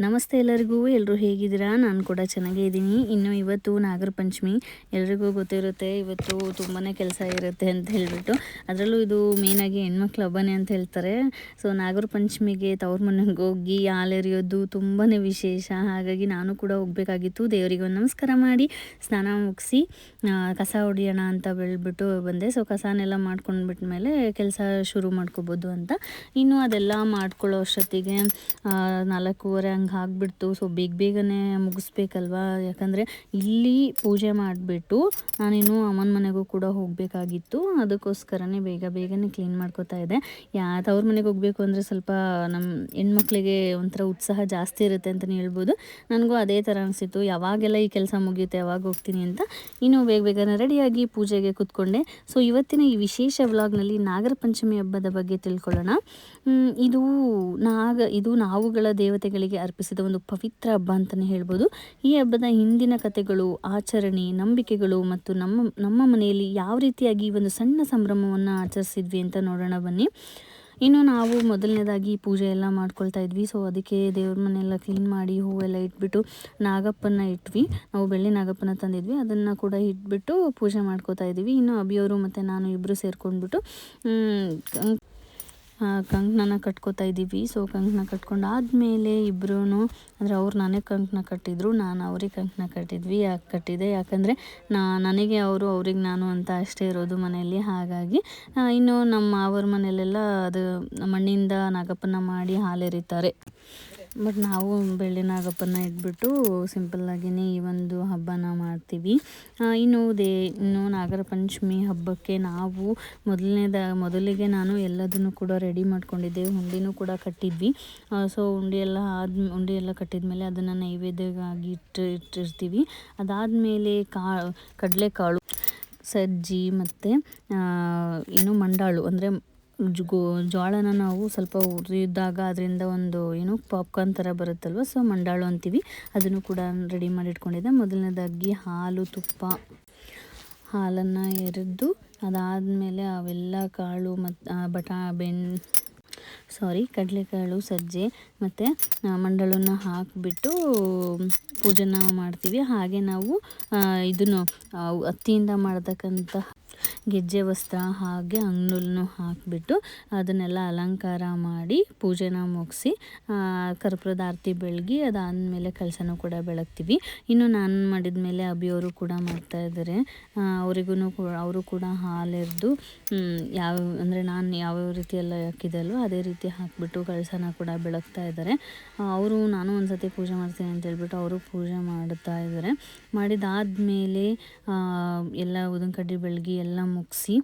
ನಮಸ್ತೆ ಎಲ್ಲರಿಗೂ. ಎಲ್ಲರೂ ಹೇಗಿದ್ದೀರಾ? ನಾನು ಕೂಡ ಚೆನ್ನಾಗೇ ಇದ್ದೀನಿ. ಇನ್ನು ಇವತ್ತು ನಾಗರ ಪಂಚಮಿ, ಎಲ್ರಿಗೂ ಗೊತ್ತಿರುತ್ತೆ. ಇವತ್ತು ತುಂಬಾ ಕೆಲಸ ಇರುತ್ತೆ ಅಂತ ಹೇಳಿಬಿಟ್ಟು, ಅದರಲ್ಲೂ ಇದು ಮೇಯ್ನಾಗಿ ಹೆಣ್ಮಕ್ಳ ಹಬ್ಬನೇ ಅಂತ ಹೇಳ್ತಾರೆ. ಸೊ ನಾಗರ ಪಂಚಮಿಗೆ ತವ್ರ ಮನೆಗೆ ಹೋಗಿ ಹಾಲೆರೆಯೋದು ತುಂಬಾ ವಿಶೇಷ. ಹಾಗಾಗಿ ನಾನು ಕೂಡ ಹೋಗಬೇಕಾಗಿತ್ತು. ದೇವರಿಗೆ ಒಂದು ನಮಸ್ಕಾರ ಮಾಡಿ ಸ್ನಾನ ಮುಗಿಸಿ ಕಸ ಹೊಡಿಯೋಣ ಅಂತ ಬೆಳ್ಬಿಟ್ಟು ಬಂದೆ. ಸೊ ಕಸನೆಲ್ಲ ಮಾಡ್ಕೊಂಡ್ಬಿಟ್ಮೇಲೆ ಕೆಲಸ ಶುರು ಮಾಡ್ಕೋಬೋದು ಅಂತ. ಇನ್ನು ಅದೆಲ್ಲ ಮಾಡ್ಕೊಳ್ಳೋ ಅಷ್ಟೊತ್ತಿಗೆ 4:15 ಹಂಗೆ ಆಗಿಬಿಡ್ತು. ಸೊ ಬೇಗನೆ ಮುಗಿಸ್ಬೇಕಲ್ವಾ, ಯಾಕಂದರೆ ಇಲ್ಲಿ ಪೂಜೆ ಮಾಡಿಬಿಟ್ಟು ನಾನಿನ್ನು ಅಮ್ಮನ ಮನೆಗೂ ಕೂಡ ಹೋಗಬೇಕಾಗಿತ್ತು. ಅದಕ್ಕೋಸ್ಕರನೇ ಬೇಗನೆ ಕ್ಲೀನ್ ಮಾಡ್ಕೋತಾ ಇದ್ದೆ. ತವ್ರ ಮನೆಗೆ ಹೋಗಬೇಕು ಅಂದರೆ ಸ್ವಲ್ಪ ನಮ್ಮ ಹೆಣ್ಮಕ್ಳಿಗೆ ಒಂಥರ ಉತ್ಸಾಹ ಜಾಸ್ತಿ ಇರುತ್ತೆ ಅಂತಲೇ ಹೇಳ್ಬೋದು. ನನಗೂ ಅದೇ ಥರ ಅನಿಸಿತ್ತು, ಯಾವಾಗೆಲ್ಲ ಈ ಕೆಲಸ ಮುಗಿಯುತ್ತೆ ಯಾವಾಗ ಹೋಗ್ತೀನಿ ಅಂತ. ಇನ್ನು ಬೇಗನೆ ರೆಡಿಯಾಗಿ ಪೂಜೆಗೆ ಕೂತ್ಕೊಂಡೆ. ಸೊ ಇವತ್ತಿನ ಈ ವಿಶೇಷ ವ್ಲಾಗ್ನಲ್ಲಿ ನಾಗರ ಪಂಚಮಿ ಹಬ್ಬದ ಬಗ್ಗೆ ತಿಳ್ಕೊಳ್ಳೋಣ. ಇದು ನಾವುಗಳ ದೇವತೆಗಳಿಗೆ ಅರ್ಪಿಸಿದ ಒಂದು ಪವಿತ್ರ ಹಬ್ಬ ಅಂತಲೇ ಹೇಳ್ಬೋದು. ಈ ಹಬ್ಬದ ಹಿಂದಿನ ಕಥೆಗಳು, ಆಚರಣೆ, ನಂಬಿಕೆಗಳು ಮತ್ತು ನಮ್ಮ ಮನೆಯಲ್ಲಿ ಯಾವ ರೀತಿಯಾಗಿ ಒಂದು ಸಣ್ಣ ಸಂಭ್ರಮವನ್ನು ಆಚರಿಸಿದ್ವಿ ಅಂತ ನೋಡೋಣ ಬನ್ನಿ. ಇನ್ನು ನಾವು ಮೊದಲನೇದಾಗಿ ಪೂಜೆ ಎಲ್ಲ ಮಾಡ್ಕೊಳ್ತಾ ಇದ್ವಿ. ಸೊ ಅದಕ್ಕೆ ದೇವ್ರ ಮನೆಯೆಲ್ಲ ಕ್ಲೀನ್ ಮಾಡಿ ಹೂವೆಲ್ಲ ಇಟ್ಬಿಟ್ಟು ನಾಗಪ್ಪನ ಇಟ್ವಿ. ನಾವು ಬೆಳ್ಳಿ ನಾಗಪ್ಪನ ತಂದಿದ್ವಿ, ಅದನ್ನು ಕೂಡ ಇಟ್ಬಿಟ್ಟು ಪೂಜೆ ಮಾಡ್ಕೋತಾ ಇದ್ವಿ. ಇನ್ನು ಅಭಿಯವರು ಮತ್ತು ನಾನು ಇಬ್ಬರು ಸೇರ್ಕೊಂಡ್ಬಿಟ್ಟು ಕಂಕಣನ ಕಟ್ಕೋತಾ ಇದ್ದೀವಿ. ಸೊ ಕಂಕಣ ಕಟ್ಕೊಂಡು ಆದಮೇಲೆ ಇಬ್ಬರೂ ಅಂದರೆ ಅವ್ರು ನನಗೆ ಕಂಕಣ ಕಟ್ಟಿದ್ರು, ನಾನು ಅವ್ರಿಗೆ ಕಂಕಣ ಕಟ್ಟಿದ್ದೆ. ಯಾಕಂದರೆ ನನಗೆ ಅವರು, ಅವ್ರಿಗೆ ನಾನು ಅಂತ ಅಷ್ಟೇ ಇರೋದು ಮನೆಯಲ್ಲಿ. ಹಾಗಾಗಿ ಇನ್ನು ನಮ್ಮ ಮಾವರ ಮನೆಯಲ್ಲೆಲ್ಲ ಅದು ಮಣ್ಣಿಂದ ನಾಗಪ್ಪನ ಮಾಡಿ ಹಾಲೆರಿತಾರೆ. ಬಟ್ ನಾವು ಬೆಳ್ಳಿ ನಾಗಪ್ಪನ ಇಟ್ಬಿಟ್ಟು ಸಿಂಪಲ್ಲಾಗಿಯೇ ಈ ಒಂದು ಹಬ್ಬನ ಮಾಡ್ತೀವಿ. ಇನ್ನು ನಾಗರ ಪಂಚಮಿ ಹಬ್ಬಕ್ಕೆ ನಾವು ಮೊದಲಿಗೆ ನಾನು ಎಲ್ಲದನ್ನು ಕೂಡ ರೆಡಿ ಮಾಡ್ಕೊಂಡಿದ್ದೆ. ಉಂಡಿನೂ ಕೂಡ ಕಟ್ಟಿದ್ವಿ. ಸೊ ಉಂಡಿ ಎಲ್ಲ ಕಟ್ಟಿದ್ಮೇಲೆ ಅದನ್ನು ನೈವೇದ್ಯಕ್ಕಾಗಿ ಇಟ್ಟಿರ್ತೀವಿ. ಅದಾದಮೇಲೆ ಕಡಲೆಕಾಳು, ಸಜ್ಜಿ ಮತ್ತು ಮಂಡಾಳು ಅಂದರೆ ಜೋಳನ ನಾವು ಸ್ವಲ್ಪ ಹುರಿದಾಗ ಅದರಿಂದ ಒಂದು ಪಾಪ್ಕಾರ್ನ್ ಥರ ಬರುತ್ತಲ್ವ, ಸೊ ಮಂಡಾಳು ಅಂತೀವಿ. ಅದನ್ನು ಕೂಡ ರೆಡಿ ಮಾಡಿ ಇಟ್ಕೊಂಡಿದ್ದೆ. ಮೊದಲನೇದಾಗಿ ಹಾಲನ್ನು ಎರೆದು ಅದಾದಮೇಲೆ ಅವೆಲ್ಲ ಕಾಳು ಮತ್ತು ಕಡಲೆಕಾಳು, ಸಜ್ಜೆ ಮತ್ತು ಮಂಡಳನ್ನು ಹಾಕಿಬಿಟ್ಟು ಪೂಜೆನ ಮಾಡ್ತೀವಿ. ಹಾಗೆ ನಾವು ಹತ್ತಿಯಿಂದ ಮಾಡತಕ್ಕಂಥ ಗೆಜ್ಜೆ ವಸ್ತ್ರ ಹಾಗೆ ಅಂಗ್ನೂಲನ್ನು ಹಾಕಿಬಿಟ್ಟು ಅದನ್ನೆಲ್ಲ ಅಲಂಕಾರ ಮಾಡಿ ಪೂಜೆನ ಮುಗಿಸಿ ಕರ್ಪೂರದ ಆರತಿ ಬೆಳಗಿ ಅದಾದಮೇಲೆ ಕಳಸನೂ ಕೂಡ ಬೆಳಗ್ತೀವಿ. ಇನ್ನು ನಾನು ಮಾಡಿದ ಮೇಲೆ ಅಭಿಯವರು ಕೂಡ ಮಾಡ್ತಾಯಿದ್ದಾರೆ. ಅವರು ಕೂಡ ಹಾಲೆರೆದು ನಾನು ಯಾವ್ಯಾವ ರೀತಿ ಎಲ್ಲ ಹಾಕಿದೆ ಅಲ್ವ ಅದೇ ರೀತಿ ಹಾಕಿಬಿಟ್ಟು ಕಳಸನ ಕೂಡ ಬೆಳಗ್ತಾ ಇದ್ದಾರೆ. ನಾನು ಒಂದು ಸತಿ ಪೂಜೆ ಮಾಡ್ತೀನಿ ಅಂತ ಹೇಳ್ಬಿಟ್ಟು ಅವರು ಪೂಜೆ ಮಾಡ್ತಾ ಇದ್ದಾರೆ. ಮಾಡಿದಾದಮೇಲೆ ಎಲ್ಲ ಉದಿನ ಕಡ್ಡಿ ಬೆಳಗಿ ಎಲ್ಲ ಮುಗಿಸಿ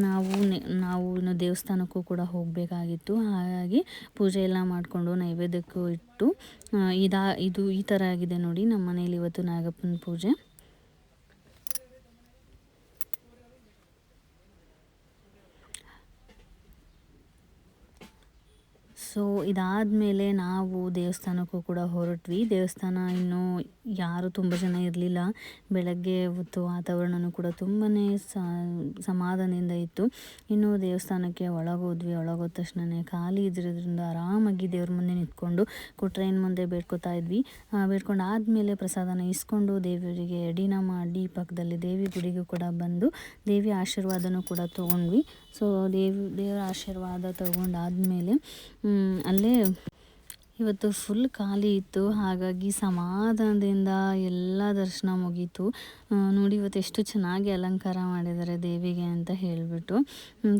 ನಾವು ಇನ್ನು ದೇವಸ್ಥಾನಕ್ಕೂ ಕೂಡ ಹೋಗಬೇಕಾಗಿತ್ತು. ಹಾಗಾಗಿ ಪೂಜೆ ಎಲ್ಲ ಮಾಡಿಕೊಂಡು ನೈವೇದ್ಯಕ್ಕೂ ಇಟ್ಟು ಈ ಥರ ಆಗಿದೆ ನೋಡಿ ನಮ್ಮ ಮನೇಲಿ ಇವತ್ತು ನಾಗಪ್ಪನ ಪೂಜೆ. ಸೊ ಇದಾದಮೇಲೆ ನಾವು ದೇವಸ್ಥಾನಕ್ಕೂ ಕೂಡ ಹೊರಟ್ವಿ. ದೇವಸ್ಥಾನ ಇನ್ನೂ ಯಾರೂ ತುಂಬ ಜನ ಇರಲಿಲ್ಲ. ಬೆಳಗ್ಗೆ ಹೊತ್ತು ವಾತಾವರಣವೂ ಕೂಡ ತುಂಬಾ ಸಮಾಧಾನದಿಂದ ಇತ್ತು. ಇನ್ನು ದೇವಸ್ಥಾನಕ್ಕೆ ಒಳಗೋದ್ವಿ. ಒಳಗೋದ ತಕ್ಷಣವೇ ಖಾಲಿ ಇದ್ದಿರೋದ್ರಿಂದ ಆರಾಮಾಗಿ ದೇವ್ರ ಮುಂದೆ ನಿಂತ್ಕೊಂಡು ಕೊಟ್ರೇನು ಮುಂದೆ ಬೇಡ್ಕೊತಾ ಇದ್ವಿ. ಬೇಡ್ಕೊಂಡು ಆದಮೇಲೆ ಪ್ರಸಾದನ ಇಸ್ಕೊಂಡು ದೇವರಿಗೆ ಎಡಿನ ಮಾಡಿ ಪಕ್ಕದಲ್ಲಿ ದೇವಿ ಗುಡಿಗೂ ಕೂಡ ಬಂದು ದೇವಿ ಆಶೀರ್ವಾದನೂ ಕೂಡ ತೊಗೊಂಡ್ವಿ. ಸೊ ದೇವರ ಆಶೀರ್ವಾದ ತೊಗೊಂಡಾದ್ಮೇಲೆ ಅಲ್ಲೇ ಇವತ್ತು ಫುಲ್ ಖಾಲಿ ಇತ್ತು. ಹಾಗಾಗಿ ಸಮಾಧಾನದಿಂದ ಎಲ್ಲ ದರ್ಶನ ಮುಗೀತು. ನೋಡಿ ಇವತ್ತು ಎಷ್ಟು ಚೆನ್ನಾಗಿ ಅಲಂಕಾರ ಮಾಡಿದ್ದಾರೆ ದೇವಿಗೆ ಅಂತ ಹೇಳಿಬಿಟ್ಟು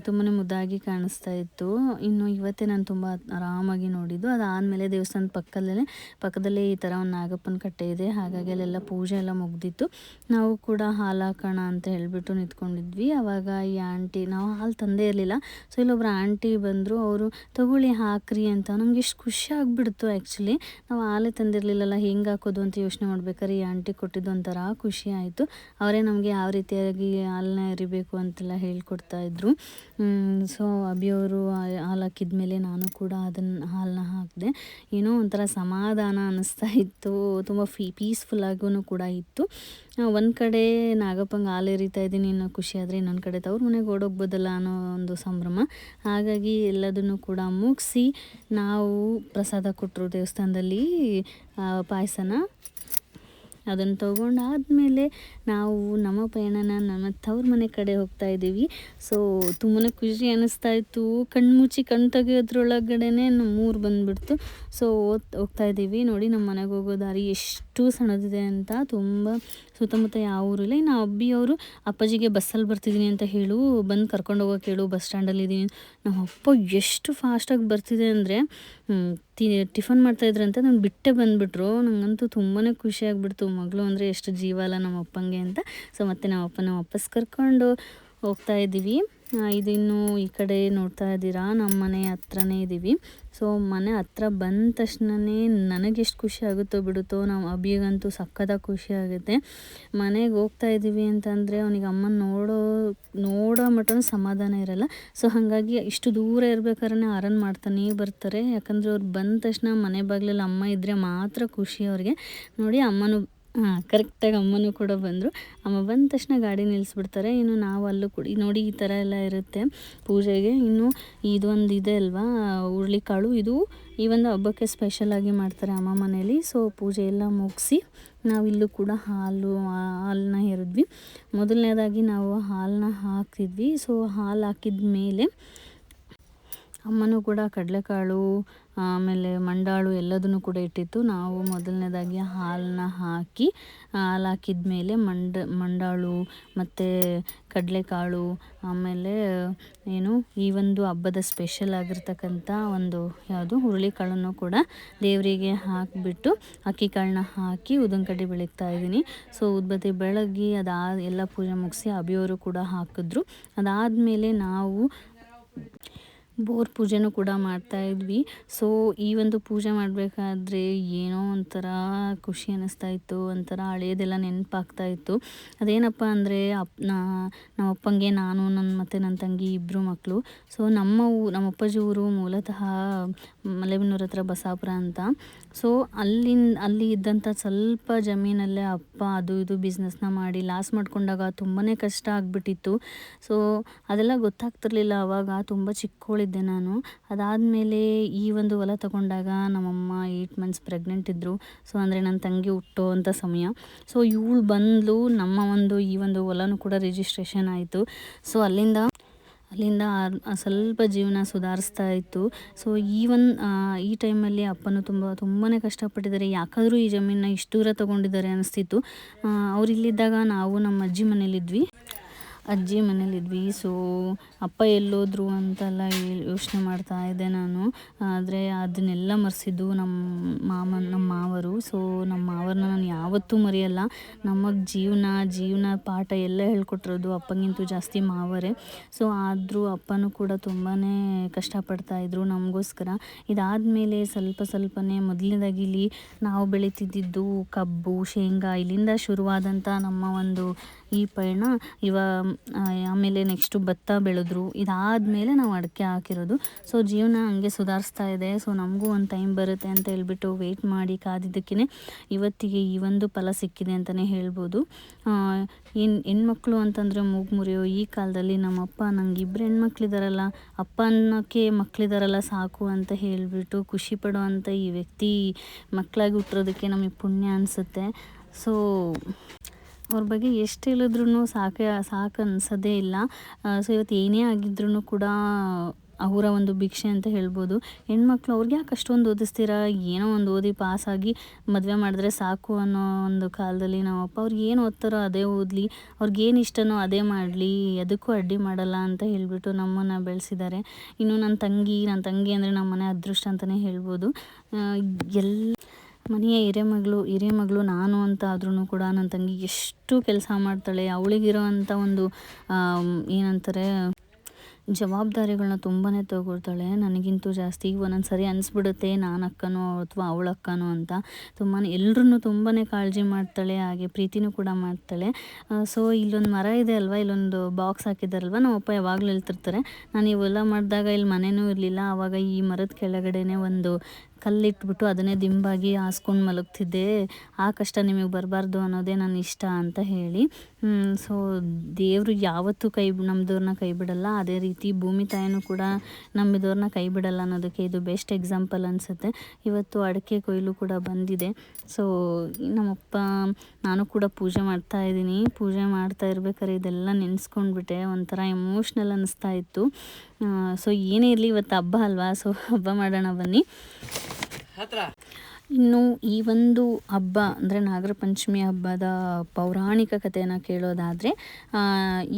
ತುಂಬಾ ಮುದ್ದಾಗಿ ಕಾಣಿಸ್ತಾ ಇತ್ತು. ಇನ್ನು ಇವತ್ತೇ ನಾನು ತುಂಬ ಆರಾಮಾಗಿ ನೋಡಿದ್ದು. ಅದಾದಮೇಲೆ ದೇವಸ್ಥಾನದ ಪಕ್ಕದಲ್ಲೇ ಈ ಥರ ಒಂದು ನಾಗಪ್ಪನ ಕಟ್ಟೆ ಇದೆ. ಹಾಗಾಗಿ ಅಲ್ಲೆಲ್ಲ ಪೂಜೆ ಎಲ್ಲ ಮುಗ್ದಿತ್ತು. ನಾವು ಕೂಡ ಹಾಲು ಹಾಕೋಣ ಅಂತ ಹೇಳಿಬಿಟ್ಟು ನಿಂತ್ಕೊಂಡಿದ್ವಿ. ಆವಾಗ ಈ ಆಂಟಿ, ನಾವು ಹಾಲು ತಂದೇ ಇರಲಿಲ್ಲ. ಸೊ ಇಲ್ಲೊಬ್ರು ಆಂಟಿ ಬಂದರು. ಅವರು ತಗೊಳ್ಳಿ ಹಾಕ್ರಿ ಅಂತ. ನಮ್ಗೆ ಎಷ್ಟು ಖುಷಿ ಆಗ್ಬಿಡ್ತು. ಆ್ಯಕ್ಚುಲಿ ನಾವು ಹಾಲೇ ತಂದಿರಲಿಲ್ಲಲ್ಲ, ಹೆಂಗೆ ಹಾಕೋದು ಅಂತ ಯೋಚನೆ ಮಾಡ್ಬೇಕಾದ್ರೆ ಈ ಆಂಟಿ ಕೊಟ್ಟಿದ್ದು ಒಂಥರ ಖುಷಿ ಆಯಿತು. ಇತ್ತು. ಅವರೇ ನಮಗೆ ಯಾವ ರೀತಿಯಾಗಿ ಹಾಲನ್ನ ಎರಿಬೇಕು ಅಂತೆಲ್ಲ ಹೇಳ್ಕೊಡ್ತಾಯಿದ್ರು. ಸೊ ಅಭಿಯವರು ಹಾಲು ಹಾಕಿದ್ಮೇಲೆ ನಾನು ಕೂಡ ಹಾಲನ್ನ ಹಾಕಿದೆ. ಏನೋ ಒಂಥರ ಸಮಾಧಾನ ಅನ್ನಿಸ್ತಾ ಇತ್ತು, ತುಂಬ ಪೀಸ್ಫುಲ್ಲಾಗೂ ಕೂಡ ಇತ್ತು. ಒಂದು ಕಡೆ ನಾಗಪ್ಪಂಗೆ ಹಾಲು ಎರಿತಾ ಇದ್ದೀನಿ ಅನ್ನೋ ಖುಷಿ ಆದರೆ, ಇನ್ನೊಂದು ಕಡೆ ತವ್ರ ಮನೆಗೆ ಓಡೋಗ್ಬೋದಲ್ಲ ಅನ್ನೋ ಒಂದು ಸಂಭ್ರಮ. ಹಾಗಾಗಿ ಎಲ್ಲದನ್ನು ಕೂಡ ಮುಗಿಸಿ ನಾವು ಪ್ರಸಾದ ಕೊಟ್ಟರು ದೇವಸ್ಥಾನದಲ್ಲಿ ಪಾಯಸನ. ಅದನ್ನು ತೊಗೊಂಡಾದಮೇಲೆ ನಾವು ನಮ್ಮ ಪಯಣನ ನಮ್ಮ ತವ್ರ ಮನೆ ಕಡೆ ಹೋಗ್ತಾ ಇದ್ದೀವಿ. ಸೊ ತುಂಬಾ ಖುಷಿ ಅನ್ನಿಸ್ತಾ ಇತ್ತು. ಕಣ್ಣು ಮುಚ್ಚಿ ಕಣ್ಣು ತೆಗೆಯೋದ್ರೊಳಗಡೆನೇ ನಮ್ಮೂರು ಬಂದುಬಿಡ್ತು. ಸೊ ಹೋಗ್ತಾ ಇದ್ದೀವಿ. ನೋಡಿ ನಮ್ಮ ಮನೆಗೆ ಹೋಗೋ ದಾರಿ ಎಷ್ಟು ಸಣ್ಣದಿದೆ ಅಂತ. ತುಂಬ ಸುತ್ತಮುತ್ತ ಯಾವ ಊರು ಇಲ್ಲ. ಇನ್ನು ಅಬ್ಬಿಯವರು ಅಪ್ಪಾಜಿಗೆ ಬಸ್ಸಲ್ಲಿ ಬರ್ತಿದ್ದೀನಿ ಅಂತ ಹೇಳು, ಬಂದು ಕರ್ಕೊಂಡು ಹೋಗೋಕೆ ಹೇಳು, ಬಸ್ ಸ್ಟ್ಯಾಂಡಲ್ಲಿದ್ದೀನಿ. ನಮ್ಮ ಅಪ್ಪ ಎಷ್ಟು ಫಾಸ್ಟಾಗಿ ಬರ್ತಿದೆ ಅಂದರೆ ಟಿಫನ್ ಮಾಡ್ತಾಯಿದ್ರಂತೆ, ನಾನು ಬಿಟ್ಟೆ ಬಂದುಬಿಟ್ರು. ನನಗಂತೂ ತುಂಬಾ ಖುಷಿ ಆಗಿಬಿಡ್ತು. ಮಗಳು ಅಂದರೆ ಎಷ್ಟು ಜೀವ ಅಲ್ಲ ನಮ್ಮ ಅಪ್ಪಂಗೆ ಅಂತ. ಸೊ ಮತ್ತು ನಮ್ಮ ಅಪ್ಪನ ವಾಪಸ್ ಕರ್ಕೊಂಡು ಹೋಗ್ತಾ ಇದ್ದೀವಿ. ಇದು ಇನ್ನೂ ಈ ಕಡೆ ನೋಡ್ತಾ ಇದ್ದೀರಾ, ನಮ್ಮ ಮನೆ ಹತ್ರನೇ ಇದ್ದೀವಿ. ಸೊ ಮನೆ ಹತ್ರ ಬಂದ ತಕ್ಷಣವೇ ನನಗೆಷ್ಟು ಖುಷಿ ಆಗುತ್ತೋ ಬಿಡುತ್ತೋ, ನಾವು ಅಭಿಗಂತೂ ಸಕ್ಕತ್ತಾಗಿ ಖುಷಿ ಆಗುತ್ತೆ. ಮನೆಗೆ ಹೋಗ್ತಾ ಇದ್ದೀವಿ ಅಂತಂದರೆ ಅವನಿಗೆ ಅಮ್ಮನ ನೋಡೋ ಮಟ್ಟನೂ ಸಮಾಧಾನ ಇರಲ್ಲ. ಸೊ ಹಾಗಾಗಿ ಇಷ್ಟು ದೂರ ಇರ್ಬೇಕಾದ್ರೆ ಆರನ್ ಮಾಡ್ತಾನೆ ಬರ್ತಾರೆ. ಯಾಕಂದರೆ ಅವ್ರು ಬಂದ ತಕ್ಷಣ ಮನೆ ಬಾಗಿಲಲ್ಲಿ ಅಮ್ಮ ಇದ್ದರೆ ಮಾತ್ರ ಖುಷಿ ಅವ್ರಿಗೆ. ನೋಡಿ ಅಮ್ಮನೂ ಕರೆಕ್ಟಾಗಿ ಅಮ್ಮನೂ ಕೂಡ ಬಂದರು. ಅಮ್ಮ ಬಂದ ತಕ್ಷಣ ಗಾಡಿ ನಿಲ್ಲಿಸ್ಬಿಡ್ತಾರೆ. ಇನ್ನು ನಾವು ಅಲ್ಲೂ ಕೂಡ ನೋಡಿ ಈ ಥರ ಎಲ್ಲ ಇರುತ್ತೆ ಪೂಜೆಗೆ. ಇನ್ನು ಇದೊಂದು ಇದೆ ಅಲ್ವಾ ಹುರುಳಿಕಾಳು, ಇದು ಈ ಒಂದು ಹಬ್ಬಕ್ಕೆ ಸ್ಪೆಷಲಾಗಿ ಮಾಡ್ತಾರೆ ಅಮ್ಮ ಮನೇಲಿ. ಸೊ ಪೂಜೆ ಎಲ್ಲ ಮುಗಿಸಿ ನಾವಿಲ್ಲೂ ಕೂಡ ಹಾಲನ್ನ ಎರೆದ್ವಿ. ಮೊದಲನೇದಾಗಿ ನಾವು ಹಾಲನ್ನ ಹಾಕ್ತಿದ್ವಿ. ಸೊ ಹಾಲು ಹಾಕಿದ ಮೇಲೆ ಅಮ್ಮನೂ ಕೂಡ ಕಡಲೆಕಾಳು ಆಮೇಲೆ ಮಂಡಾಳು ಎಲ್ಲದನ್ನು ಕೂಡ ಇಟ್ಟಿತ್ತು. ನಾವು ಮೊದಲನೇದಾಗಿ ಹಾಲನ್ನ ಹಾಕಿ, ಹಾಲು ಹಾಕಿದ ಮೇಲೆ ಮಂಡಾಳು ಮತ್ತು ಕಡಲೆಕಾಳು ಆಮೇಲೆ ಏನು ಈ ಒಂದು ಹಬ್ಬದ ಸ್ಪೆಷಲ್ ಆಗಿರ್ತಕ್ಕಂಥ ಒಂದು ಯಾವುದು ಹುರುಳಿಕಾಳನ್ನು ಕೂಡ ದೇವರಿಗೆ ಹಾಕಿಬಿಟ್ಟು ಅಕ್ಕಿ ಕಾಳನ್ನ ಹಾಕಿ ಉದ್ದಿನ ಕಡ್ಡಿ ಬೆಳಗ್ತಾ ಇದ್ದೀನಿ. ಸೊ ಉದ್ಬತ್ತಿ ಬೆಳಗ್ಗೆ ಎಲ್ಲ ಪೂಜೆ ಮುಗಿಸಿ ಅಭಿಯವರು ಕೂಡ ಹಾಕಿದ್ರು. ಅದಾದಮೇಲೆ ನಾವು ಬೋರ್ ಪೂಜೆನೂ ಕೂಡ ಮಾಡ್ತಾಯಿದ್ವಿ. ಸೊ ಈ ಒಂದು ಪೂಜೆ ಮಾಡಬೇಕಾದ್ರೆ ಏನೋ ಒಂಥರ ಖುಷಿ ಅನ್ನಿಸ್ತಾ ಇತ್ತು, ಒಂಥರ ಹಳೆಯದೆಲ್ಲ ನೆನಪಾಗ್ತಾ ಇತ್ತು. ಅದೇನಪ್ಪ ಅಂದರೆ ನಮ್ಮ ಅಪ್ಪಂಗೆ ನಾನು ಮತ್ತು ನನ್ನ ತಂಗಿ ಇಬ್ಬರು ಮಕ್ಕಳು. ಸೊ ನಮ್ಮ ಅಪ್ಪಾಜಿ ಊರು ಮೂಲತಃ ಮಲೆಬೆನ್ನೂರು ಹತ್ರ ಬಸಾಪುರ ಅಂತ. ಸೊ ಅಲ್ಲಿ ಇದ್ದಂಥ ಸ್ವಲ್ಪ ಜಮೀನಲ್ಲೇ ಅಪ್ಪ ಅದು ಇದು ಬಿಸ್ನೆಸ್ನ ಮಾಡಿ ಲಾಸ್ ಮಾಡ್ಕೊಂಡಾಗ ತುಂಬಾ ಕಷ್ಟ ಆಗಿಬಿಟ್ಟಿತ್ತು. ಸೊ ಅದೆಲ್ಲ ಗೊತ್ತಾಗ್ತಿರ್ಲಿಲ್ಲ ಆವಾಗ, ತುಂಬ ಚಿಕ್ಕವಳಿದ್ದೆ ನಾನು. ಅದಾದಮೇಲೆ ಈ ಒಂದು ಹೊಲ ತಗೊಂಡಾಗ ನಮ್ಮಮ್ಮ 8 ಮಂತ್ಸ್ ಪ್ರೆಗ್ನೆಂಟ್ ಇದ್ದರು. ಸೊ ಅಂದರೆ ನನ್ನ ತಂಗಿ ಹುಟ್ಟೋ ಅಂಥ ಸಮಯ. ಸೊ ಇವಳು ಬಂದಳು, ನಮ್ಮ ಈ ಒಂದು ಹೊಲನೂ ಕೂಡ ರಿಜಿಸ್ಟ್ರೇಷನ್ ಆಯಿತು. ಸೊ ಅಲ್ಲಿಂದ ಸ್ವಲ್ಪ ಜೀವನ ಸುಧಾರಿಸ್ತಾ ಇತ್ತು. ಸೊ ಈ ಟೈಮಲ್ಲಿ ಅಪ್ಪನೂ ತುಂಬಾ ಕಷ್ಟಪಟ್ಟಿದ್ದಾರೆ. ಯಾಕಾದರೂ ಈ ಜಮೀನನ್ನ ಇಷ್ಟು ದೂರ ತೊಗೊಂಡಿದ್ದಾರೆ ಅನ್ನಿಸ್ತಿತ್ತು. ಅವ್ರು ಇಲ್ಲಿದ್ದಾಗ ನಾವು ನಮ್ಮ ಅಜ್ಜಿ ಮನೇಲಿದ್ವಿ. ಸೊ ಅಪ್ಪ ಎಲ್ಲೋದ್ರು ಅಂತೆಲ್ಲ ಯೋಚನೆ ಮಾಡ್ತಾ ಇದ್ದೆ ನಾನು. ಆದರೆ ಅದನ್ನೆಲ್ಲ ಮರೆಸಿದ್ದು ನಮ್ಮ ಮಾವರು. ಸೊ ನಮ್ಮ ಮಾವರನ್ನ ನಾನು ಯಾವತ್ತೂ ಮರೆಯಲ್ಲ. ನಮಗೆ ಜೀವನ ಪಾಠ ಎಲ್ಲ ಹೇಳ್ಕೊಟ್ಟಿರೋದು ಅಪ್ಪಂಗಿಂತೂ ಜಾಸ್ತಿ ಮಾವರೇ. ಸೊ ಆದರೂ ಅಪ್ಪನೂ ಕೂಡ ತುಂಬಾ ಕಷ್ಟಪಡ್ತಾಯಿದ್ರು ನಮಗೋಸ್ಕರ. ಇದಾದಮೇಲೆ ಸ್ವಲ್ಪನೇ ಮೊದಲನೇದಾಗಿ ಇಲ್ಲಿ ನಾವು ಬೆಳೀತಿದ್ದಿದ್ದು ಕಬ್ಬು, ಶೇಂಗಾ, ಇಲ್ಲಿಂದ ಶುರುವಾದಂಥ ನಮ್ಮ ಒಂದು ಈ ಪಯಣ. ಆಮೇಲೆ ನೆಕ್ಸ್ಟು ಭತ್ತ ಬೆಳೆದ್ರು. ಇದಾದಮೇಲೆ ನಾವು ಅಡಿಕೆ ಹಾಕಿರೋದು. ಸೊ ಜೀವನ ಹಂಗೆ ಸುಧಾರಿಸ್ತಾ ಇದೆ. ಸೊ ನಮಗೂ ಒಂದು ಟೈಮ್ ಬರುತ್ತೆ ಅಂತ ಹೇಳ್ಬಿಟ್ಟು ವೆಯ್ಟ್ ಮಾಡಿ ಕಾದಿದ್ದಕ್ಕೇ ಇವತ್ತಿಗೆ ಈ ಒಂದು ಫಲ ಸಿಕ್ಕಿದೆ ಅಂತಲೇ ಹೇಳ್ಬೋದು. ಹೆಣ್ಮಕ್ಳು ಅಂತಂದರೆ ಮೂಗು ಮುರಿಯೋ ಈ ಕಾಲದಲ್ಲಿ ನಮ್ಮಪ್ಪ ನಂಗೆ 2 ಹೆಣ್ಮಕ್ಳಿದಾರಲ್ಲ, ಅಪ್ಪ ಅನ್ನೋಕ್ಕೆ ಮಕ್ಕಳಿದಾರಲ್ಲ ಸಾಕು ಅಂತ ಹೇಳಿಬಿಟ್ಟು ಖುಷಿ ಪಡುವಂಥ ಈ ವ್ಯಕ್ತಿ ಮಕ್ಕಳಾಗಿ ಹುಟ್ಟಿರೋದಕ್ಕೆ ನಮಗೆ ಪುಣ್ಯ ಅನಿಸುತ್ತೆ. ಸೊ ಅವ್ರ ಬಗ್ಗೆ ಎಷ್ಟು ಹೇಳಿದ್ರೂ ಸಾಕು ಅನ್ಸೋದೇ ಇಲ್ಲ. ಸೊ ಇವತ್ತು ಏನೇ ಆಗಿದ್ರೂ ಕೂಡ ಅವರ ಒಂದು ಭಿಕ್ಷೆ ಅಂತ ಹೇಳ್ಬೋದು. ಹೆಣ್ಮಕ್ಳು ಅವ್ರಿಗೆ ಯಾಕೆ ಅಷ್ಟೊಂದು ಓದಿಸ್ತೀರಾ, ಏನೋ ಒಂದು ಓದಿ ಪಾಸಾಗಿ ಮದುವೆ ಮಾಡಿದ್ರೆ ಸಾಕು ಅನ್ನೋ ಒಂದು ಕಾಲದಲ್ಲಿ ನಮ್ಮಪ್ಪ ಅವ್ರಿಗೆ ಏನು ಓದ್ತಾರೋ ಅದೇ ಓದಲಿ, ಅವ್ರಿಗೇನು ಇಷ್ಟನೋ ಅದೇ ಮಾಡಲಿ, ಅದಕ್ಕೂ ಅಡ್ಡಿ ಮಾಡಲ್ಲ ಅಂತ ಹೇಳಿಬಿಟ್ಟು ನಮ್ಮನ್ನು ಬೆಳೆಸಿದ್ದಾರೆ. ಇನ್ನು ನನ್ನ ತಂಗಿ ಅಂದರೆ ನಮ್ಮ ಮನೆ ಅದೃಷ್ಟ ಅಂತಲೇ ಹೇಳ್ಬೋದು. ಮನೆಯ ಹಿರೇಮಗಳು ನಾನು ಅಂತ ಆದ್ರೂ ಕೂಡ ನನ್ನ ತಂಗಿ ಎಷ್ಟು ಕೆಲಸ ಮಾಡ್ತಾಳೆ. ಅವಳಿಗಿರೋ ಅಂಥ ಒಂದು ಏನಂತಾರೆ ಜವಾಬ್ದಾರಿಗಳನ್ನ ತುಂಬಾ ತಗೊಳ್ತಾಳೆ, ನನಗಿಂತೂ ಜಾಸ್ತಿ. ಒಂದೊಂದು ಸರಿ ಅನಿಸ್ಬಿಡುತ್ತೆ ನಾನು ಅಕ್ಕನೋ ಅಥವಾ ಅವಳ ಅಕ್ಕನೋ ಅಂತ. ತುಂಬಾ ಎಲ್ರೂ ತುಂಬಾ ಕಾಳಜಿ ಮಾಡ್ತಾಳೆ, ಹಾಗೆ ಪ್ರೀತಿನೂ ಕೂಡ ಮಾಡ್ತಾಳೆ. ಸೊ ಇಲ್ಲೊಂದು ಮರ ಇದೆ ಅಲ್ವಾ, ಇಲ್ಲೊಂದು ಬಾಕ್ಸ್ ಹಾಕಿದ್ದಾರಲ್ವ, ನಮ್ಮಪ್ಪ ಯಾವಾಗಲೂ ಹೇಳ್ತಿರ್ತಾರೆ. ನಾನು ಇವೆಲ್ಲ ಮಾಡಿದಾಗ ಇಲ್ಲಿ ಮನೆಯೂ ಇರಲಿಲ್ಲ, ಆವಾಗ ಈ ಮರದ ಕೆಳಗಡೆನೇ ಒಂದು ಕಲ್ಲಿಟ್ಬಿಟ್ಟು ಅದನ್ನೇ ದಿಂಬಾಗಿ ಹಾಸ್ಕೊಂಡು ಮಲಗ್ತಿದ್ದೆ, ಆ ಕಷ್ಟ ನಿಮಗೆ ಬರಬಾರ್ದು ಅನ್ನೋದೇ ನನ್ನ ಇಷ್ಟ ಅಂತ ಹೇಳಿ. ಸೊ ದೇವರು ಯಾವತ್ತೂ ನಮ್ಮದವ್ರನ್ನ ಕೈ ಬಿಡಲ್ಲ, ಅದೇ ರೀತಿ ಭೂಮಿ ತಾಯಿನೂ ಕೂಡ ನಂಬಿದವ್ರನ್ನ ಕೈ ಬಿಡಲ್ಲ ಅನ್ನೋದಕ್ಕೆ ಇದು ಬೆಸ್ಟ್ ಎಕ್ಸಾಂಪಲ್ ಅನಿಸುತ್ತೆ. ಇವತ್ತು ಅಡಿಕೆ ಕೊಯ್ಲು ಕೂಡ ಬಂದಿದೆ. ಸೊ ನಮ್ಮಪ್ಪ ನಾನು ಕೂಡ ಪೂಜೆ ಮಾಡ್ತಾಯಿದ್ದೀನಿ. ಪೂಜೆ ಮಾಡ್ತಾ ಇರ್ಬೇಕಾದ್ರೆ ಇದೆಲ್ಲ ನೆನೆಸ್ಕೊಂಡ್ಬಿಟ್ಟೆ, ಒಂಥರ ಎಮೋಷ್ನಲ್ ಅನ್ನಿಸ್ತಾ ಇತ್ತು. ಸೊ ಏನೇ ಇರಲಿ ಇವತ್ತು ಹಬ್ಬ ಅಲ್ವಾ, ಸೊ ಹಬ್ಬ ಮಾಡೋಣ ಬನ್ನಿ. ಇನ್ನು ಈ ಒಂದು ಹಬ್ಬ ಅಂದರೆ ನಾಗರ ಪಂಚಮಿ ಹಬ್ಬದ ಪೌರಾಣಿಕ ಕಥೆಯನ್ನು ಕೇಳೋದಾದರೆ,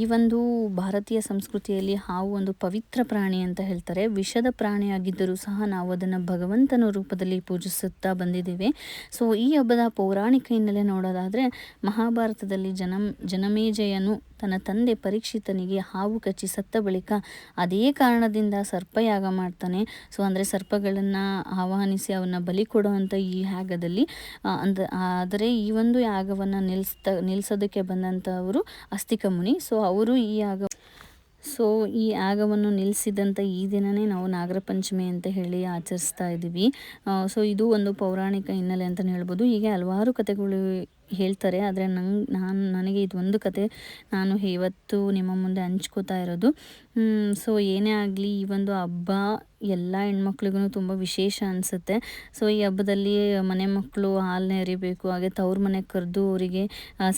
ಈ ಒಂದು ಭಾರತೀಯ ಸಂಸ್ಕೃತಿಯಲ್ಲಿ ಹಾವು ಒಂದು ಪವಿತ್ರ ಪ್ರಾಣಿ ಅಂತ ಹೇಳ್ತಾರೆ. ವಿಷದ ಪ್ರಾಣಿಯಾಗಿದ್ದರೂ ಸಹ ನಾವು ಅದನ್ನು ಭಗವಂತನ ರೂಪದಲ್ಲಿ ಪೂಜಿಸುತ್ತಾ ಬಂದಿದ್ದೇವೆ. ಸೊ ಈ ಹಬ್ಬದ ಪೌರಾಣಿಕ ಹಿನ್ನೆಲೆ ನೋಡೋದಾದರೆ, ಮಹಾಭಾರತದಲ್ಲಿ ಜನಮೇಜಯನು ತನ್ನ ತಂದೆ ಪರೀಕ್ಷಿತನಿಗೆ ಹಾವು ಕಚ್ಚಿ ಸತ್ತ ಬಳಿಕ ಅದೇ ಕಾರಣದಿಂದ ಸರ್ಪಯಾಗ ಮಾಡ್ತಾನೆ. ಸೊ ಅಂದರೆ ಸರ್ಪಗಳನ್ನು ಆಹ್ವಾನಿಸಿ ಅವನ್ನ ಬಲಿ ಕೊಡುವಂಥ ಈ ಯಾಗದಲ್ಲಿ ಆದರೆ ಈ ಒಂದು ಯಾಗವನ್ನು ನಿಲ್ಲಿಸೋದಕ್ಕೆ ಬಂದಂಥವರು ಅಸ್ತಿಕ ಮುನಿ. ಸೊ ಅವರು ಈ ಯಾಗವನ್ನು ನಿಲ್ಲಿಸಿದಂಥ ಈ ದಿನವೇ ನಾವು ನಾಗರ ಪಂಚಮಿ ಅಂತ ಹೇಳಿ ಆಚರಿಸ್ತಾ ಇದ್ದೀವಿ. ಸೊ ಇದು ಒಂದು ಪೌರಾಣಿಕ ಹಿನ್ನೆಲೆ ಅಂತಲೇ ಹೇಳ್ಬೋದು. ಹೀಗೆ ಹಲವಾರು ಕಥೆಗಳು ಹೇಳ್ತಾರೆ, ಆದರೆ ನನಗೆ ಇದೊಂದು ಕತೆ ನಾನು ಇವತ್ತು ನಿಮ್ಮ ಮುಂದೆ ಹಂಚ್ಕೋತಾ ಇರೋದು. ಸೊ ಏನೇ ಆಗಲಿ ಈ ಒಂದು ಹಬ್ಬ ಎಲ್ಲ ಹೆಣ್ಮಕ್ಳಿಗೂ ತುಂಬ ವಿಶೇಷ ಅನಿಸುತ್ತೆ. ಸೊ ಈ ಹಬ್ಬದಲ್ಲಿ ಮನೆ ಮಕ್ಕಳು ಹಾಲನ್ನ ಎರಿಬೇಕು, ಹಾಗೆ ತವ್ರ ಮನೆಗೆ ಕರೆದು ಅವರಿಗೆ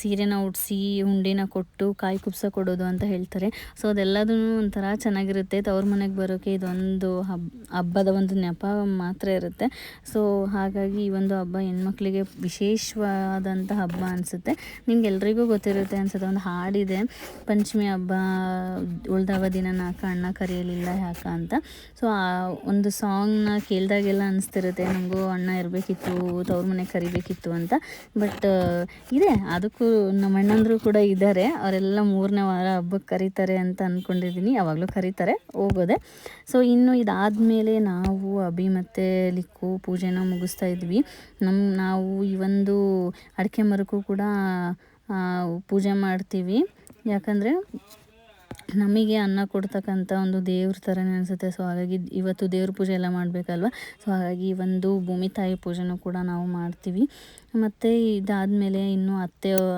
ಸೀರೆನ ಉಡಿಸಿ ಉಂಡಿನ ಕೊಟ್ಟು ಕಾಯಿ ಕುಬ್ಸ ಕೊಡೋದು ಅಂತ ಹೇಳ್ತಾರೆ. ಸೊ ಅದೆಲ್ಲದೂ ಒಂಥರ ಚೆನ್ನಾಗಿರುತ್ತೆ. ತವ್ರ ಮನೆಗೆ ಬರೋಕ್ಕೆ ಇದೊಂದು ಹಬ್ಬದ ಒಂದು ನೆಪ ಮಾತ್ರ ಇರುತ್ತೆ. ಸೊ ಹಾಗಾಗಿ ಈ ಒಂದು ಹಬ್ಬ ಹೆಣ್ಮಕ್ಳಿಗೆ ವಿಶೇಷವಾದಂಥ ಹಬ್ಬ ಅನಿಸುತ್ತೆ. ನಿಮ್ಗೆಲ್ರಿಗೂ ಗೊತ್ತಿರುತ್ತೆ ಅನಿಸುತ್ತೆ, ಒಂದು ಹಾಡಿದೆ, ಪಂಚಮಿ ಹಬ್ಬ ಉಳ್ದವ ದಿನ ನಾಲ್ಕು ಅಣ್ಣ ಕರೆಯಲಿಲ್ಲ ಯಾಕ ಅಂತ. ಸೊ ಆ ಒಂದು ಸಾಂಗ್ನ ಕೇಳಿದಾಗೆಲ್ಲ ಅನಿಸ್ತಿರುತ್ತೆ, ನನಗೂ ಅಣ್ಣ ಇರಬೇಕಿತ್ತು, ತವ್ರ ಮನೆಗೆ ಕರಿಬೇಕಿತ್ತು ಅಂತ. ಬಟ್ ಇದೆ, ಅದಕ್ಕೂ ನಮ್ಮ ಅಣ್ಣಂದರು ಕೂಡ ಇದ್ದಾರೆ, ಅವರೆಲ್ಲ 3ನೇ ವಾರ ಹಬ್ಬಕ್ಕೆ ಕರೀತಾರೆ ಅಂತ ಅಂದ್ಕೊಂಡಿದ್ದೀನಿ. ಯಾವಾಗಲೂ ಕರೀತಾರೆ, ಹೋಗೋದೆ. ಸೊ ಇನ್ನು ಇದಾದಮೇಲೆ ನಾವು ಅಭಿ ಮತ್ತು ಲಿಕ್ಕು ಪೂಜೆನ ಮುಗಿಸ್ತಾ ಇದ್ವಿ. ನಾವು ಈ ಒಂದು ಅಡಿಕೆ ಮರಕ್ಕೂ ಕೂಡ ಪೂಜೆ ಮಾಡ್ತೀವಿ. ಯಾಕಂದರೆ ನಮಗೆ ಅನ್ನ ಕೊಡ್ತಕ್ಕಂಥ ಒಂದು ದೇವ್ರ ಥರನೇ ಅನಿಸುತ್ತೆ. ಸೊ ಹಾಗಾಗಿ ಇವತ್ತು ದೇವ್ರ ಪೂಜೆ ಎಲ್ಲ ಮಾಡಬೇಕಲ್ವ. ಸೊ ಹಾಗಾಗಿ ಒಂದು ಭೂಮಿ ತಾಯಿ ಪೂಜೆನೂ ಕೂಡ ನಾವು ಮಾಡ್ತೀವಿ. ಮತ್ತು ಇದಾದಮೇಲೆ ಇನ್ನು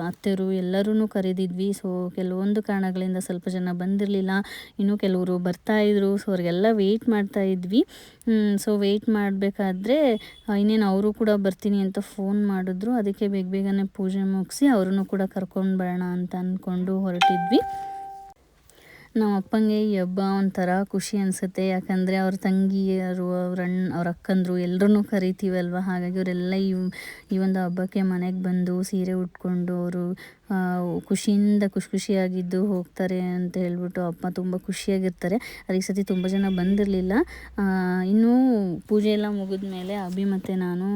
ಅತ್ತೆಯರು ಎಲ್ಲರೂ ಕರೆದಿದ್ವಿ. ಸೊ ಕೆಲವೊಂದು ಕಾರಣಗಳಿಂದ ಸ್ವಲ್ಪ ಜನ ಬಂದಿರಲಿಲ್ಲ, ಇನ್ನೂ ಕೆಲವರು ಬರ್ತಾಯಿದ್ರು. ಸೊ ಅವ್ರಿಗೆಲ್ಲ ವೆಯ್ಟ್ ಮಾಡ್ತಾಯಿದ್ವಿ. ಸೊ ವೆಯ್ಟ್ ಮಾಡಬೇಕಾದ್ರೆ ಇನ್ನೇನು ಅವರು ಕೂಡ ಬರ್ತೀನಿ ಅಂತ ಫೋನ್ ಮಾಡಿದ್ರು. ಅದಕ್ಕೆ ಬೇಗನೆ ಪೂಜೆ ಮುಗಿಸಿ ಅವ್ರನ್ನೂ ಕೂಡ ಕರ್ಕೊಂಡು ಬರೋಣ ಅಂತ ಅಂದ್ಕೊಂಡು ಹೊರಟಿದ್ವಿ. ನಮ್ಮ ಅಪ್ಪಂಗೆ ಈ ಹಬ್ಬ ಒಂಥರ ಖುಷಿ ಅನಿಸುತ್ತೆ. ಯಾಕಂದರೆ ಅವ್ರ ತಂಗಿಯರು, ಅವ್ರ ಅಕ್ಕಂದರು ಎಲ್ಲರೂ ಕರಿತೀವಲ್ವ. ಹಾಗಾಗಿ ಅವರೆಲ್ಲ ಈ ಒಂದು ಹಬ್ಬಕ್ಕೆ ಮನೆಗೆ ಬಂದು ಸೀರೆ ಉಟ್ಕೊಂಡು ಅವರು ಖುಷಿಯಿಂದ ಖುಷಿಯಾಗಿದ್ದು ಹೋಗ್ತಾರೆ ಅಂತ ಹೇಳ್ಬಿಟ್ಟು ಅಪ್ಪ ತುಂಬ ಖುಷಿಯಾಗಿರ್ತಾರೆ. ಅದು ಈ ಸತಿ ತುಂಬ ಜನ ಬಂದಿರಲಿಲ್ಲ. ಇನ್ನೂ ಪೂಜೆ ಎಲ್ಲ ಮುಗಿದ ಮೇಲೆ ಅಭಿ ಮತ್ತು ನಾನು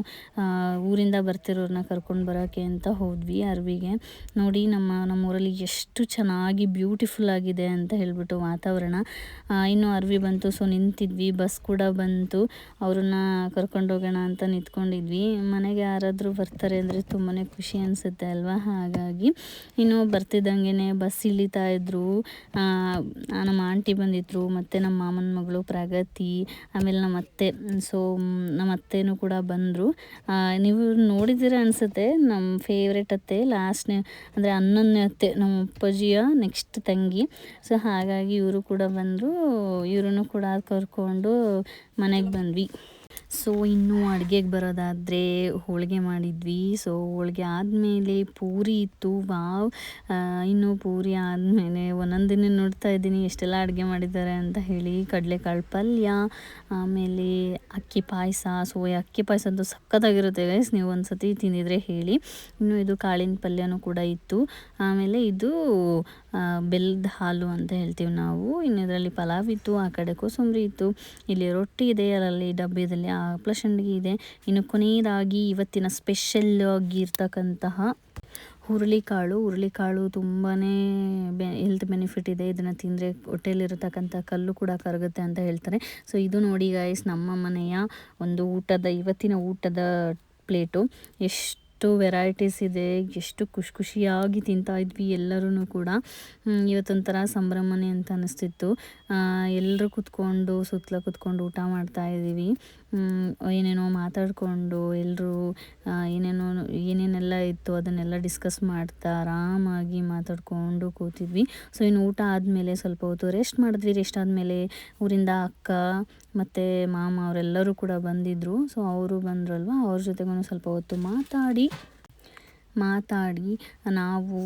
ಊರಿಂದ ಬರ್ತಿರೋರನ್ನ ಕರ್ಕೊಂಡು ಬರೋಕ್ಕೆ ಅಂತ ಹೋದ್ವಿ ಅರ್ವಿಗೆ. ನೋಡಿ ನಮ್ಮೂರಲ್ಲಿ ಎಷ್ಟು ಚೆನ್ನಾಗಿ ಬ್ಯೂಟಿಫುಲ್ ಆಗಿದೆ ಅಂತ ಹೇಳ್ಬಿಟ್ಟು ವಾತಾವರಣ. ಇನ್ನು ಅರ್ವಿ ಬಂತು, ಸೊ ನಿಂತಿದ್ವಿ. ಬಸ್ ಕೂಡ ಬಂತು, ಅವ್ರನ್ನ ಕರ್ಕೊಂಡು ಹೋಗೋಣ ಅಂತ ನಿಂತ್ಕೊಂಡಿದ್ವಿ. ಮನೆಗೆ ಯಾರಾದರೂ ಬರ್ತಾರೆ ಅಂದರೆ ತುಂಬಾ ಖುಷಿ ಅನಿಸುತ್ತೆ ಅಲ್ವಾ. ಹಾಗಾಗಿ ಇನ್ನು ಬರ್ತಿದ್ದಂಗೆ ಬಸ್ ಇಳಿತಾ ಇದ್ರು. ನಮ್ಮ ಆಂಟಿ ಬಂದಿದ್ರು, ಮತ್ತು ನಮ್ಮ ಮಾಮನ ಮಗಳು ಪ್ರಗತಿ, ಆಮೇಲೆ ನಮ್ಮ ಅತ್ತೆ. ಸೊ ನಮ್ಮ ಅತ್ತೆನೂ ಕೂಡ ಬಂದರು. ನೀವು ನೋಡಿದ್ದೀರ ಅನಿಸುತ್ತೆ, ನಮ್ಮ ಫೇವ್ರೆಟ್ ಅತ್ತೆ, ಲಾಸ್ಟ್ನೇ ಅಂದರೆ 11ನೇ ಅತ್ತೆ, ನಮ್ಮ ಅಪ್ಪಾಜಿಯ ನೆಕ್ಸ್ಟ್ ತಂಗಿ. ಸೊ ಹಾಗಾಗಿ ಇವರು ಕೂಡ ಬಂದರು. ಇವ್ರನ್ನೂ ಕೂಡ ಕರ್ಕೊಂಡು ಮನೆಗೆ ಬಂದ್ವಿ. ಸೊ ಇನ್ನು ಅಡುಗೆಗೆ ಬರೋದಾದರೆ ಹೋಳಿಗೆ ಮಾಡಿದ್ವಿ. ಸೊ ಹೋಳಿಗೆ ಆದಮೇಲೆ ಪೂರಿ ಇತ್ತು. ವಾವ್! ಇನ್ನು ಪೂರಿ ಆದಮೇಲೆ ಒಂದೊಂದಿನ ನೋಡ್ತಾ ಇದ್ದೀನಿ ಎಷ್ಟೆಲ್ಲ ಅಡುಗೆ ಮಾಡಿದ್ದಾರೆ ಅಂತ ಹೇಳಿ. ಕಡಲೆಕಾಳು ಪಲ್ಯ, ಆಮೇಲೆ ಅಕ್ಕಿ ಪಾಯಸ. ಸೊ ಅಕ್ಕಿ ಪಾಯಸ ಅಂತೂ ಸಖತ್ತಾಗಿರುತ್ತೆ ಗೈಸ್, ನೀವು ಒಂದು ಸತಿ ತಿಂದಿದ್ರೆ ಹೇಳಿ. ಇನ್ನು ಇದು ಕಾಳಿನ ಪಲ್ಯನೂ ಕೂಡ ಇತ್ತು. ಆಮೇಲೆ ಇದು ಬೆಲ್ಲದ ಹಾಲು ಅಂತ ಹೇಳ್ತೀವಿ ನಾವು. ಇನ್ನು ಇದರಲ್ಲಿ ಪಲಾವ್ ಇತ್ತು, ಆ ಕಡೆ ಕೋಸಂಬರಿ ಇತ್ತು, ಇಲ್ಲಿ ರೊಟ್ಟಿ ಇದೆ, ಅದರಲ್ಲಿ ಡಬ್ಬಿಯಲ್ಲಿ ಹಪ್ಪಳ ಸಂಡಿಗೆ ಇದೆ. ಇನ್ನು ಕೊನೆಯದಾಗಿ ಇವತ್ತಿನ ಸ್ಪೆಷಲ್ ಆಗಿರ್ತಕ್ಕಂತಹ ಹುರುಳಿಕಾಳು ತುಂಬಾ ಹೆಲ್ತ್ ಬೆನಿಫಿಟ್ ಇದೆ. ಇದನ್ನು ತಿಂದರೆ ಹೊಟ್ಟೆಯಲ್ಲಿರತಕ್ಕಂಥ ಕಲ್ಲು ಕೂಡ ಕರಗುತ್ತೆ ಅಂತ ಹೇಳ್ತಾರೆ. ಸೊ ಇದು ನೋಡಿ ಗೈಸ್, ನಮ್ಮ ಮನೆಯ ಒಂದು ಇವತ್ತಿನ ಊಟದ ಪ್ಲೇಟು. ಎಷ್ಟು ವೆರೈಟೀಸ್ ಇದೆ, ಎಷ್ಟು ಖುಷಿಯಾಗಿ ತಿಂತಾಯಿದ್ವಿ ಎಲ್ಲರೂ ಕೂಡ. ಇವತ್ತೊಂಥರ ಸಂಭ್ರಮನೆ ಅಂತ ಅನ್ನಿಸ್ತಿತ್ತು. ಎಲ್ಲರೂ ಸುತ್ತಲ ಕೂತ್ಕೊಂಡು ಊಟ ಮಾಡ್ತಾಯಿದ್ದೀವಿ. ಏನೇನೋ ಮಾತಾಡಿಕೊಂಡು ಎಲ್ಲರೂ ಏನೇನೆಲ್ಲ ಇತ್ತು ಅದನ್ನೆಲ್ಲ ಡಿಸ್ಕಸ್ ಮಾಡ್ತಾ ಆರಾಮಾಗಿ ಮಾತಾಡಿಕೊಂಡು ಕೂತಿದ್ವಿ. ಸೊ ಇನ್ನು ಊಟ ಆದಮೇಲೆ ಸ್ವಲ್ಪ ಹೊತ್ತು ರೆಸ್ಟ್ ಮಾಡಿದ್ವಿ. ರೆಸ್ಟ್ ಆದಮೇಲೆ ಊರಿಂದ ಅಕ್ಕ ಮತ್ತು ಮಾಮ ಅವರೆಲ್ಲರೂ ಕೂಡ ಬಂದಿದ್ದರು. ಸೊ ಅವರು ಬಂದ್ರಲ್ವ, ಅವ್ರ ಜೊತೆಗೂ ಸ್ವಲ್ಪ ಹೊತ್ತು ಮಾತಾಡಿ ನಾವು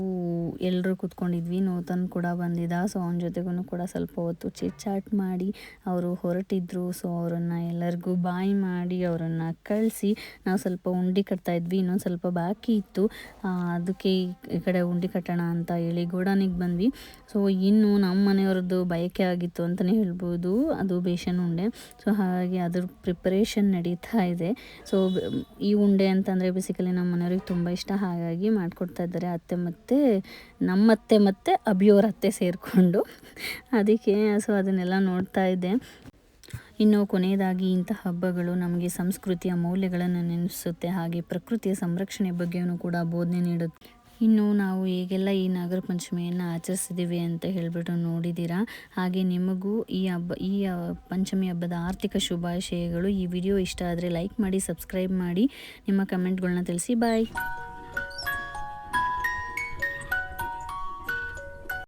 ಎಲ್ಲರೂ ಕೂತ್ಕೊಂಡಿದ್ವಿ. ನೂತನ್ ಕೂಡ ಬಂದಿದ್ದ. ಸೊ ಅವನ ಜೊತೆಗೂ ಕೂಡ ಸ್ವಲ್ಪ ಹೊತ್ತು ಚಿಟ್ ಮಾಡಿ ಅವರು ಹೊರಟಿದ್ರು. ಸೊ ಅವರನ್ನು ಎಲ್ಲರಿಗೂ ಬಾಯ್ ಮಾಡಿ ಅವರನ್ನು ಕಳಿಸಿ ನಾವು ಸ್ವಲ್ಪ ಉಂಡೆ ಕಟ್ತಾಯಿದ್ವಿ. ಇನ್ನೊಂದು ಸ್ವಲ್ಪ ಬಾಕಿ ಇತ್ತು, ಅದಕ್ಕೆ ಈ ಕಡೆ ಉಂಡೆ ಕಟ್ಟೋಣ ಅಂತ ಹೇಳಿ ಗೋಡಾನಿಗೆ ಬಂದ್ವಿ. ಸೊ ಇನ್ನು ನಮ್ಮ ಮನೆಯವ್ರದ್ದು ಬಯಕೆ ಆಗಿತ್ತು ಅಂತಲೇ ಹೇಳ್ಬೋದು, ಅದು ಬೇಸನ್ ಉಂಡೆ. ಸೊ ಹಾಗಾಗಿ ಅದ್ರ ಪ್ರಿಪರೇಷನ್ ನಡೀತಾ ಇದೆ. ಸೊ ಈ ಉಂಡೆ ಅಂತಂದರೆ ಬೇಸಿಕಲಿ ನಮ್ಮ ಮನೆಯವ್ರಿಗೆ ತುಂಬ ಇಷ್ಟ, ಹಾಗಾಗಿ ಮಾಡಿಕೊಡ್ತಾ ಇದ್ದಾರೆ ನಮ್ಮತ್ತೆ ಮತ್ತು ಅಭಿಯವರ ಅತ್ತೆ ಸೇರಿಕೊಂಡು. ಅದಕ್ಕೆ ಸೊ ಅದನ್ನೆಲ್ಲ ನೋಡ್ತಾ ಇದ್ದೆ. ಇನ್ನು ಕೊನೆಯದಾಗಿ, ಇಂಥ ಹಬ್ಬಗಳು ನಮಗೆ ಸಂಸ್ಕೃತಿಯ ಮೌಲ್ಯಗಳನ್ನು ನೆನೆಸುತ್ತೆ, ಹಾಗೆ ಪ್ರಕೃತಿಯ ಸಂರಕ್ಷಣೆ ಬಗ್ಗೆಯೂ ಕೂಡ ಬೋಧನೆ ನೀಡುತ್ತೆ. ಇನ್ನು ನಾವು ಹೇಗೆಲ್ಲ ಈ ನಾಗರ ಪಂಚಮಿಯನ್ನು ಆಚರಿಸಿದ್ದೀವಿ ಅಂತ ಹೇಳಿಬಿಟ್ಟು ನೋಡಿದ್ದೀರಾ. ಹಾಗೆ ನಿಮಗೂ ಈ ಪಂಚಮಿ ಹಬ್ಬದ ಆರ್ಥಿಕ ಶುಭಾಶಯಗಳು. ಈ ವಿಡಿಯೋ ಇಷ್ಟ ಆದರೆ ಲೈಕ್ ಮಾಡಿ, ಸಬ್ಸ್ಕ್ರೈಬ್ ಮಾಡಿ, ನಿಮ್ಮ ಕಮೆಂಟ್ಗಳನ್ನ ತಿಳಿಸಿ. ಬಾಯ್.